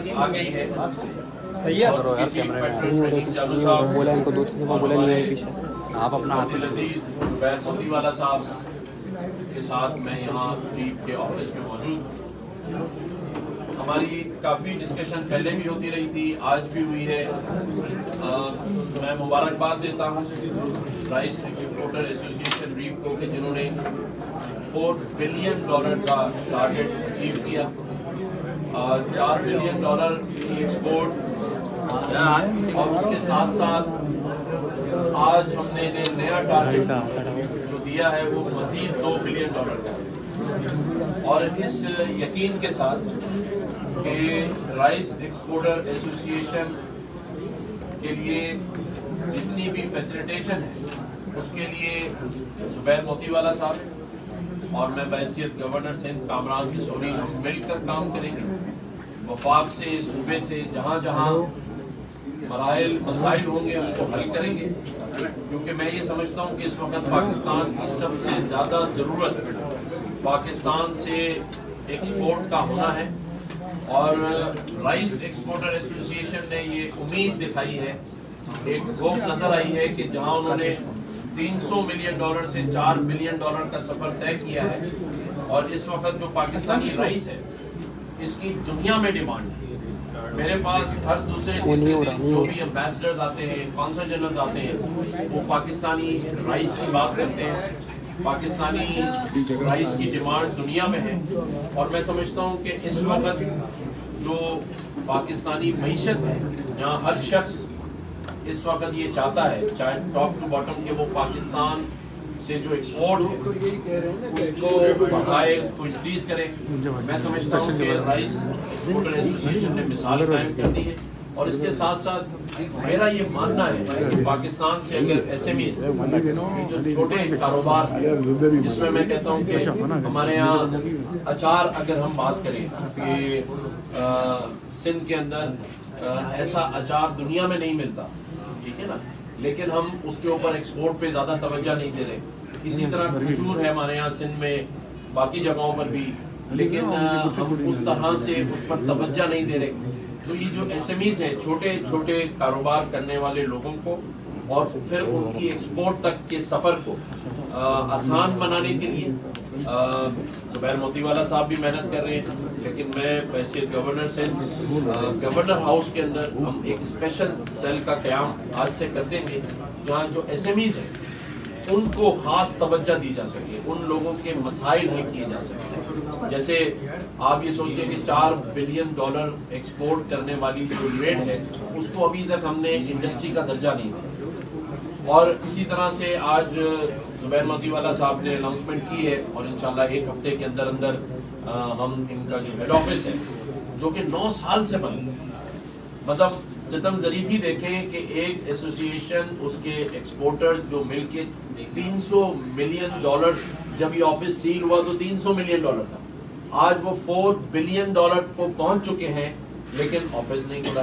آج آ گئی ہے اور جالو صاحب اور ہمارے آپ اپنا ہاتھ عزیز زبیر موتی والا صاحب کے ساتھ میں یہاں ٹیپ کے آفس میں موجود. ہماری کافی ڈسکشن پہلے بھی ہوتی رہی تھی, آج بھی ہوئی ہے. میں مبارکباد دیتا ہوں رائس ایکسپورٹر ایسوسی ایشن ریپ کو کہ جنہوں نے $4 بلین کا ٹارگیٹ اچیو کیا. $4 بلین کی ایکسپورٹ اور اس کے ساتھ ساتھ آج ہم نے نیا ٹارگیٹ جو دیا ہے وہ مزید $2 بلین کا ہے. اور اس یقین کے ساتھ کہ رائس ایکسپورٹر ایسوسی ایشن کے لیے جتنی بھی فیسیلیٹیشن ہے اس کے لیے زبیر موتی والا صاحب اور میں بحیثیت گورنر سندھ کامران کسوری ہم مل کر کام کریں گے. وفاق سے, صوبے سے جہاں جہاں مسائل ہوں گے اس کو حل کریں گے, کیونکہ میں یہ سمجھتا ہوں کہ اس وقت پاکستان کی سب سے زیادہ ضرورت پاکستان سے ایکسپورٹ کا ہونا ہے. اور رائس ایکسپورٹر ایسوسی ایشن نے یہ امید دکھائی ہے, ایک ذوق نظر آئی ہے کہ جہاں انہوں نے $300 ملین سے $4 بلین کا سفر طے کیا ہے, اور اس وقت جو پاکستانی رائس ہے اس کی دنیا میں ڈیمانڈ ہے. میرے پاس ہر دوسرے تیسرے دن جو بھی امبیسڈرز آتے ہیں, کونسل جنرلز آتے ہیں, وہ پاکستانی رائس کی بات کرتے ہیں. پاکستانی رائس کی ڈیمانڈ دنیا میں ہے, اور میں سمجھتا ہوں کہ اس وقت جو پاکستانی معیشت ہے جہاں ہر شخص اس وقت یہ چاہتا ہے, چاہے ٹاپ ٹو باٹم, کہ وہ پاکستان سے جو ایکسپورٹ ہے اس کو بڑھائے, اس کو انکریز کرے. میں سمجھتا ہوں کہ رائس ایکسپورٹر ایسوسی ایشن نے مثال قائم کر دی ہے. اور اس کے ساتھ ساتھ میرا یہ ماننا ہے کہ پاکستان سے اگر ایس ایم ایز جو چھوٹے کاروبار جس میں میں کہتا ہوں کہ ہمارے یہاں اچار اگر ہم بات کریں کہ سندھ کے اندر ایسا اچار دنیا میں نہیں ملتا, ٹھیک ہے نا, لیکن ہم اس کے اوپر ایکسپورٹ پہ زیادہ توجہ نہیں دے رہے. اسی طرح کھجور ہے ہمارے یہاں سندھ میں, باقی جگہوں پر بھی, لیکن ہم اس طرح سے اس پر توجہ نہیں دے رہے. تو یہ جو ایس ایم ایز ہیں, چھوٹے چھوٹے کاروبار کرنے والے لوگوں کو, اور پھر ان کی ایکسپورٹ تک کے سفر کو آسان بنانے کے لیے زبیر موتی والا صاحب بھی محنت کر رہے ہیں, لیکن میں بحیثیت گورنر سے گورنر ہاؤس کے اندر ہم ایک اسپیشل سیل کا قیام آج سے کر دیں گے جہاں جو ایس ایم ایز ہیں ان کو خاص توجہ دی جا سکے, ان لوگوں کے مسائل حل کیے جا سکتے. جیسے آپ یہ سوچیں کہ $4 بلین ایکسپورٹ کرنے والی جو ریٹ ہے اس کو ابھی تک ہم نے انڈسٹری کا درجہ نہیں دیا. اور اسی طرح سے آج زبیر موتی والا صاحب نے اناؤنسمنٹ کی ہے, اور انشاءاللہ 1 ہفتے کے اندر اندر ہم ان کا جو ہیڈ آفس ہے جو کہ 9 سال سے بند ہے, مطلب ستم ظریف ہی دیکھیں کہ ایک ایسوسی ایشن اس کے ایکسپورٹرز جو مل کے $300 ملین, جب یہ آفس سیل ہوا تو $300 ملین تھا, آج وہ $4 بلین کو پہنچ چکے ہیں, لیکن آفس نہیں کھلا.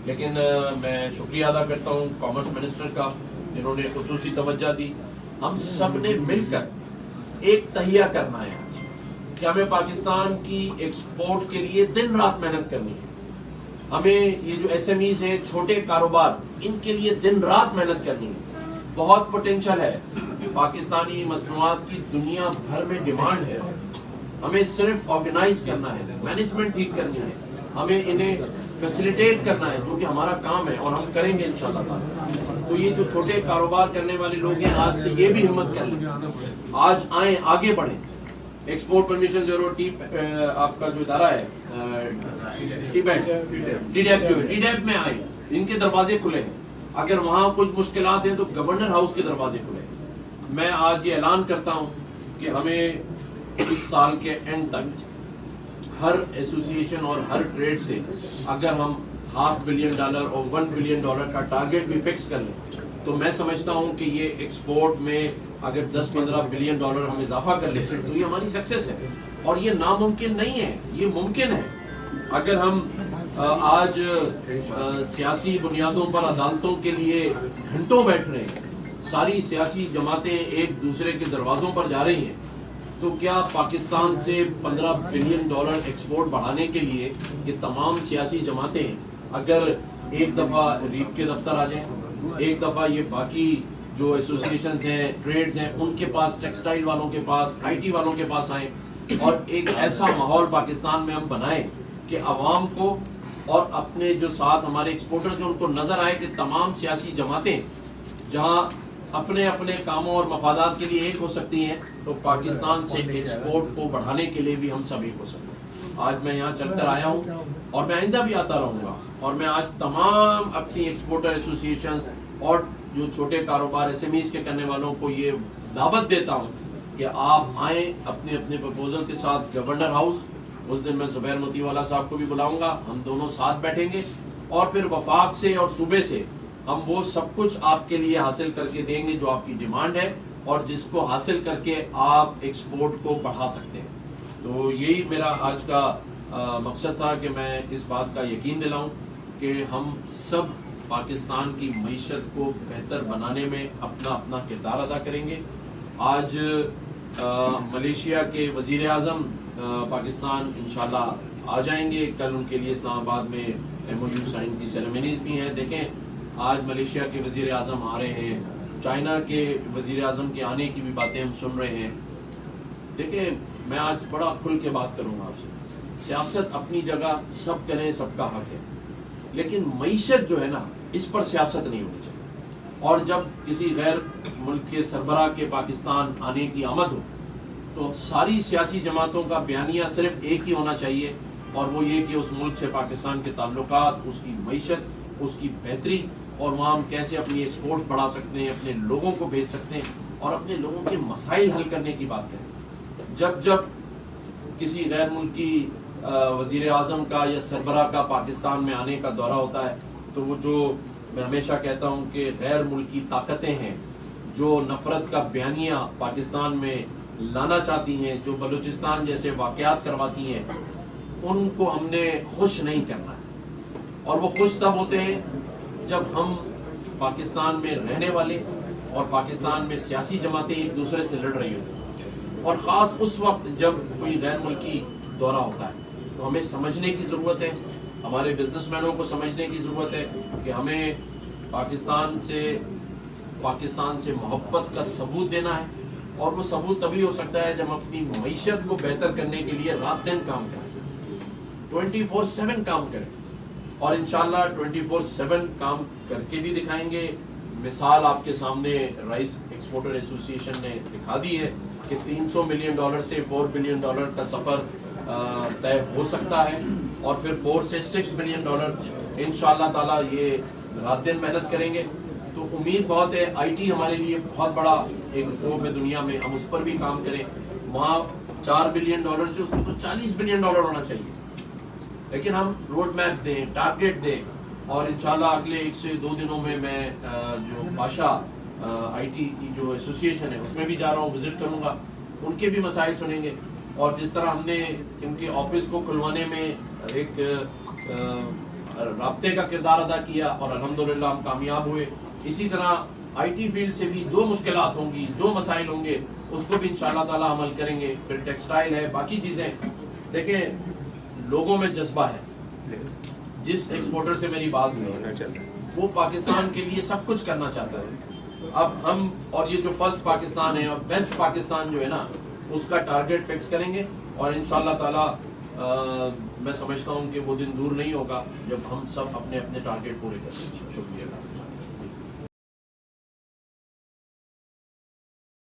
لیکن میں شکریہ ادا کرتا ہوں کامرس منسٹر کا جنہوں نے خصوصی توجہ دی. ہم سب نے مل کر ایک تہیہ کرنا ہے کہ ہمیں پاکستان کی ایکسپورٹ کے لیے دن رات محنت کرنی ہے. ہمیں یہ جو ایس ایم ایز ہیں, چھوٹے کاروبار, ان کے لیے دن رات محنت کرنی ہے. بہت پوٹینشل ہے, پاکستانی مصنوعات کی دنیا بھر میں ڈیمانڈ ہے. ہمیں صرف آرگنائز کرنا ہے, مینجمنٹ ٹھیک کرنی ہے, ہمیں انہیں فیسیلیٹیٹ کرنا ہے, جو کہ ہمارا کام ہے اور ہم کریں گے انشاءاللہ تعالی. تو یہ جو چھوٹے کاروبار کرنے والے لوگ ہیں, آج سے یہ بھی ہمت کر لیں, آج آئیں, آگے بڑھیں. ایکسپورٹ پرمیشن بیورو آپ کا جو ادارہ ہے ٹی ڈیپ جو ہے, ٹی ڈیپ میں آئیں, ان کے دروازے کھلے ہیں. اگر وہاں کچھ مشکلات ہیں تو گورنر ہاؤس کے دروازے کھلے ہیں. میں آج یہ اعلان کرتا ہوں کہ ہمیں اس سال کے اینڈ تک ہر ایسوسی ایشن اور ہر ٹریڈ سے اگر ہم $500 ملین اور $1 بلین کا ٹارگیٹ بھی فکس کر لیں تو میں سمجھتا ہوں کہ یہ ایکسپورٹ میں اگر 10-15 بلین ہم اضافہ کر لیتے ہیں تو یہ ہماری سکسیس ہے. اور یہ ناممکن نہیں ہے, یہ ممکن ہے. اگر ہم آج سیاسی بنیادوں پر عدالتوں کے لیے گھنٹوں بیٹھ رہے ہیں, ساری سیاسی جماعتیں ایک دوسرے کے دروازوں پر جا رہی ہیں, تو کیا پاکستان سے $15 بلین ایکسپورٹ بڑھانے کے لیے یہ تمام سیاسی جماعتیں اگر ایک دفعہ ریپ کے دفتر آ جائیں، ایک دفعہ یہ باقی جو ایسوسیشنز ہیں، ٹریڈز ہیں، ان کے پاس، ٹیکسٹائل والوں کے پاس، آئی ٹی والوں کے پاس آئیں اور ایک ایسا ماحول پاکستان میں ہم بنائیں کہ عوام کو اور اپنے جو ساتھ ہمارے ایکسپورٹرز ہیں ان کو نظر آئے کہ تمام سیاسی جماعتیں جہاں اپنے اپنے کاموں اور مفادات کے لیے ایک ہو سکتی ہیں، تو پاکستان سے ایکسپورٹ کو بڑھانے کے لیے بھی ہم سب ایک ہو سکتے ہیں۔ آج میں یہاں چل کر آیا ہوں اور میں آئندہ بھی آتا رہوں گا، اور میں آج تمام اپنی ایکسپورٹر ایسوسیشنز اور جو چھوٹے کاروبار ایس ایم ایز کے کرنے والوں کو یہ دعوت دیتا ہوں کہ آپ آئیں اپنے اپنے پرپوزل کے ساتھ گورنر ہاؤس۔ اس دن میں زبیر موتی والا صاحب کو بھی بلاؤں گا، ہم دونوں ساتھ بیٹھیں گے اور پھر وفاق سے اور صوبے سے ہم وہ سب کچھ آپ کے لیے حاصل کر کے دیں گے جو آپ کی ڈیمانڈ ہے اور جس کو حاصل کر کے آپ ایکسپورٹ کو بڑھا سکتے ہیں۔ تو یہی میرا آج کا مقصد تھا کہ میں اس بات کا یقین دلاؤں کہ ہم سب پاکستان کی معیشت کو بہتر بنانے میں اپنا اپنا کردار ادا کریں گے۔ آج ملیشیا کے وزیر اعظم پاکستان انشاءاللہ آ جائیں گے، کل ان کے لیے اسلام آباد میں ایم او یو سائن کی سیریمنیز بھی ہیں۔ دیکھیں آج ملیشیا کے وزیر اعظم آ رہے ہیں، چائنا کے وزیر اعظم کے آنے کی بھی باتیں ہم سن رہے ہیں۔ دیکھیں میں آج بڑا کھل کے بات کروں گا آپ سے، سیاست اپنی جگہ سب کریں، سب کا حق ہے، لیکن معیشت جو ہے نا اس پر سیاست نہیں ہونی چاہیے۔ اور جب کسی غیر ملک کے سربراہ کے پاکستان آنے کی آمد ہو تو ساری سیاسی جماعتوں کا بیانیہ صرف ایک ہی ہونا چاہیے، اور وہ یہ کہ اس ملک سے پاکستان کے تعلقات، اس کی معیشت، اس کی بہتری، اور وہاں ہم کیسے اپنی ایکسپورٹس بڑھا سکتے ہیں، اپنے لوگوں کو بھیج سکتے ہیں اور اپنے لوگوں کے مسائل حل کرنے کی بات کریں۔ جب کسی غیر ملکی وزیر اعظم کا یا سربراہ کا پاکستان میں آنے کا دورہ ہوتا ہے تو وہ جو میں ہمیشہ کہتا ہوں کہ غیر ملکی طاقتیں ہیں جو نفرت کا بیانیہ پاکستان میں لانا چاہتی ہیں، جو بلوچستان جیسے واقعات کرواتی ہیں، ان کو ہم نے خوش نہیں کرنا ہے۔ اور وہ خوش تب ہوتے ہیں جب ہم پاکستان میں رہنے والے اور پاکستان میں سیاسی جماعتیں ایک دوسرے سے لڑ رہی ہوتی ہیں، اور خاص اس وقت جب کوئی غیر ملکی دورہ ہوتا ہے تو ہمیں سمجھنے کی ضرورت ہے، ہمارے بزنس مینوں کو سمجھنے کی ضرورت ہے کہ ہمیں پاکستان سے محبت کا ثبوت دینا ہے، اور وہ ثبوت تبھی ہو سکتا ہے جب ہم اپنی معیشت کو بہتر کرنے کے لیے رات دن کام کریں، 24/7 کام کریں، اور انشاءاللہ 24/7 کام کر کے بھی دکھائیں گے۔ مثال آپ کے سامنے رائس ایکسپورٹر ایسوسیشن نے دکھا دی ہے کہ $300 ملین سے $4 بلین کا سفر طے ہو سکتا ہے، اور پھر $4 سے $6 بلین انشاءاللہ تعالی یہ رات دن محنت کریں گے۔ تو امید بہت ہے، آئی ٹی ہمارے لیے بہت بڑا ایک اسکوپ ہے دنیا میں، ہم اس پر بھی کام کریں۔ وہاں $4 بلین سے اس کو تو $40 بلین ہونا چاہیے، لیکن ہم روڈ میپ دیں، ٹارگیٹ دیں، اور انشاءاللہ اگلے 1 سے 2 دنوں میں جو بادشاہ آئی ٹی کی جو ایسوسیشن ہے اس میں بھی جا رہا ہوں، وزٹ کروں گا، ان کے بھی مسائل سنیں گے، اور جس طرح ہم نے ان کے آفس کو کھلوانے میں ایک رابطے کا کردار ادا کیا اور الحمدللہ ہم کامیاب ہوئے، اسی طرح آئی ٹی فیلڈ سے بھی جو مشکلات ہوں گی، جو مسائل ہوں گے، اس کو بھی انشاءاللہ تعالی عمل کریں گے۔ پھر ٹیکسٹائل ہے، باقی چیزیں، دیکھیں لوگوں میں جذبہ ہے۔ جس ایکسپورٹر سے میری بات ہوئی وہ پاکستان کے لیے سب کچھ کرنا چاہتا ہے۔ اب ہم اور یہ جو فرسٹ پاکستان ہے اور بیسٹ پاکستان جو ہے نا، اس کا ٹارگیٹ فکس کریں گے، اور انشاءاللہ تعالی میں سمجھتا ہوں کہ وہ دن دور نہیں ہوگا جب ہم سب اپنے اپنے ٹارگیٹ پورے کریں گے۔ شکریہ۔